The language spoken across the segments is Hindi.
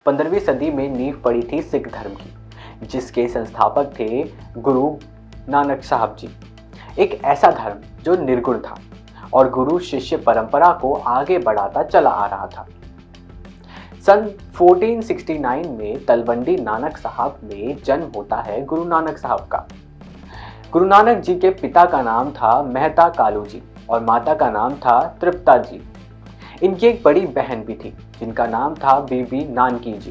15वीं सदी में नींव पड़ी थी सिख धर्म की, जिसके संस्थापक थे गुरु नानक साहब जी। एक ऐसा धर्म जो निर्गुण था और गुरु शिष्य परंपरा को आगे बढ़ाता चला आ रहा था। सन 1469 में तलवंडी नानक साहब में जन्म होता है गुरु नानक साहब का। गुरु नानक जी के पिता का नाम था मेहता कालू जी और माता का नाम था तृप्ता जी। इनकी एक बड़ी बहन भी थी जिनका नाम था बीबी नानकी जी।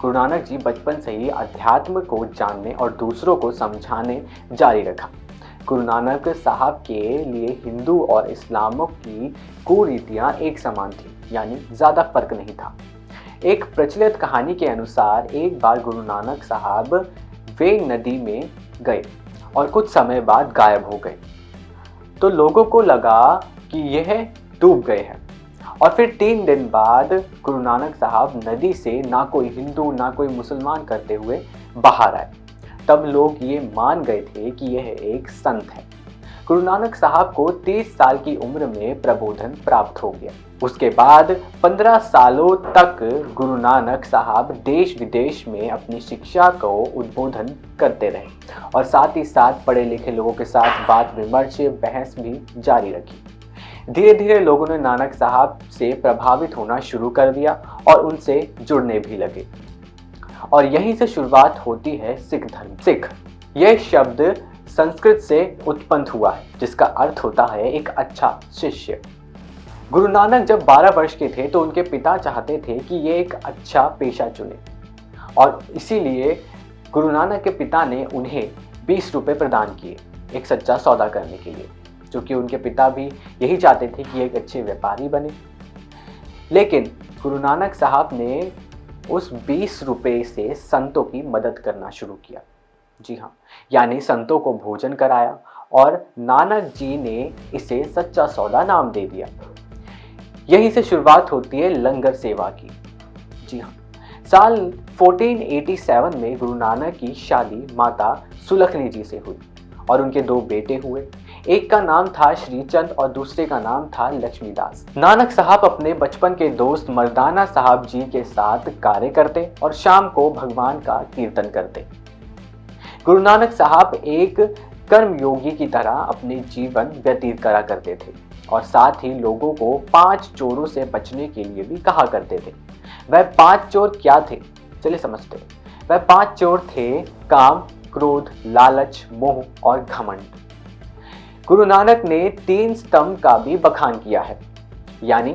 गुरु नानक जी बचपन से ही अध्यात्म को जानने और दूसरों को समझाने जारी रखा। गुरु नानक साहब के लिए हिंदू और इस्लामों की कुरीतियां एक समान थी, यानी ज़्यादा फर्क नहीं था। एक प्रचलित कहानी के अनुसार एक बार गुरु नानक साहब वे नदी में गए और कुछ समय बाद गायब हो गए, तो लोगों को लगा कि यह डूब गए हैं। और फिर 3 दिन बाद गुरु नानक साहब नदी से ना कोई हिंदू ना कोई मुसलमान करते हुए बाहर आए। तब लोग ये मान गए थे कि यह एक संत है। गुरु नानक साहब को 30 साल की उम्र में प्रबोधन प्राप्त हो गया। उसके बाद 15 सालों तक गुरु नानक साहब देश विदेश में अपनी शिक्षा को उद्बोधन करते रहे और साथ ही साथ पढ़े लिखे लोगों के साथ बात विमर्श बहस भी जारी रखी। धीरे धीरे लोगों ने नानक साहब से प्रभावित होना शुरू कर दिया और उनसे जुड़ने भी लगे, और यहीं से शुरुआत होती है सिख धर्म। सिख यह शब्द संस्कृत से उत्पन्न हुआ है, जिसका अर्थ होता है एक अच्छा शिष्य। गुरु नानक जब 12 वर्ष के थे तो उनके पिता चाहते थे कि ये एक अच्छा पेशा चुने, और इसीलिए गुरु नानक के पिता ने उन्हें 20 रुपये प्रदान किए एक सच्चा सौदा करने के लिए, क्योंकि उनके पिता भी यही चाहते थे कि एक अच्छे व्यापारी बने। लेकिन गुरु नानक साहब ने उस 20 रुपये से संतों की मदद करना शुरू किया। जी हाँ, यानी संतों को भोजन कराया, और नानक जी ने इसे सच्चा सौदा नाम दे दिया। यहीं से शुरुआत होती है लंगर सेवा की। जी हाँ, साल 1487 में गुरु नानक की शादी माता सुलखनी जी से हुई और उनके 2 बेटे हुए। एक का नाम था श्रीचंद और दूसरे का नाम था लक्ष्मीदास। नानक साहब अपने बचपन के दोस्त मर्दाना साहब जी के साथ कार्य करते और शाम को भगवान का कीर्तन करते। गुरु नानक साहब एक कर्मयोगी की तरह अपने जीवन व्यतीत करा करते थे और साथ ही लोगों को 5 चोरों से बचने के लिए भी कहा करते थे। वह 5 चोर क्या थे, चलिए समझते हैं। वह 5 चोर थे काम, क्रोध, लालच, मोह और घमंड। गुरु नानक ने 3 स्तंभ का भी बखान किया है, यानी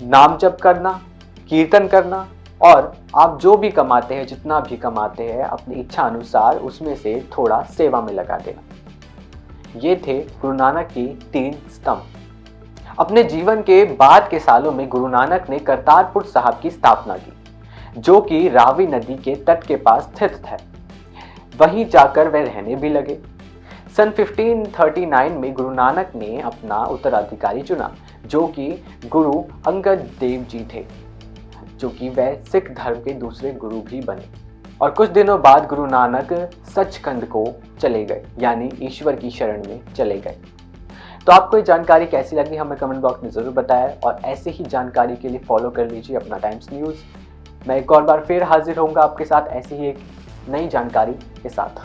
नाम जप करना, कीर्तन करना, और आप जो भी कमाते हैं, जितना भी कमाते हैं, अपनी इच्छा अनुसार उसमें से थोड़ा सेवा में लगा देना। ये थे गुरु नानक की 3 स्तंभ। अपने जीवन के बाद के सालों में गुरु नानक ने करतारपुर साहब की स्थापना की, जो कि रावी नदी के तट के पास स्थित है। वहीं जाकर वह रहने भी लगे। सन 1539 में गुरु नानक ने अपना उत्तराधिकारी चुना, जो कि गुरु अंगद देव जी थे, जो कि वह सिख धर्म के दूसरे गुरु भी बने। और कुछ दिनों बाद गुरु नानक सचखंड को चले गए, यानी ईश्वर की शरण में चले गए। तो आपको ये जानकारी कैसी लगी हमें कमेंट बॉक्स में ज़रूर बताएं, और ऐसे ही जानकारी के लिए फॉलो कर लीजिए अपना टाइम्स न्यूज़। मैं एक और बार फिर हाजिर होऊंगा आपके साथ ऐसी ही एक नई जानकारी के साथ।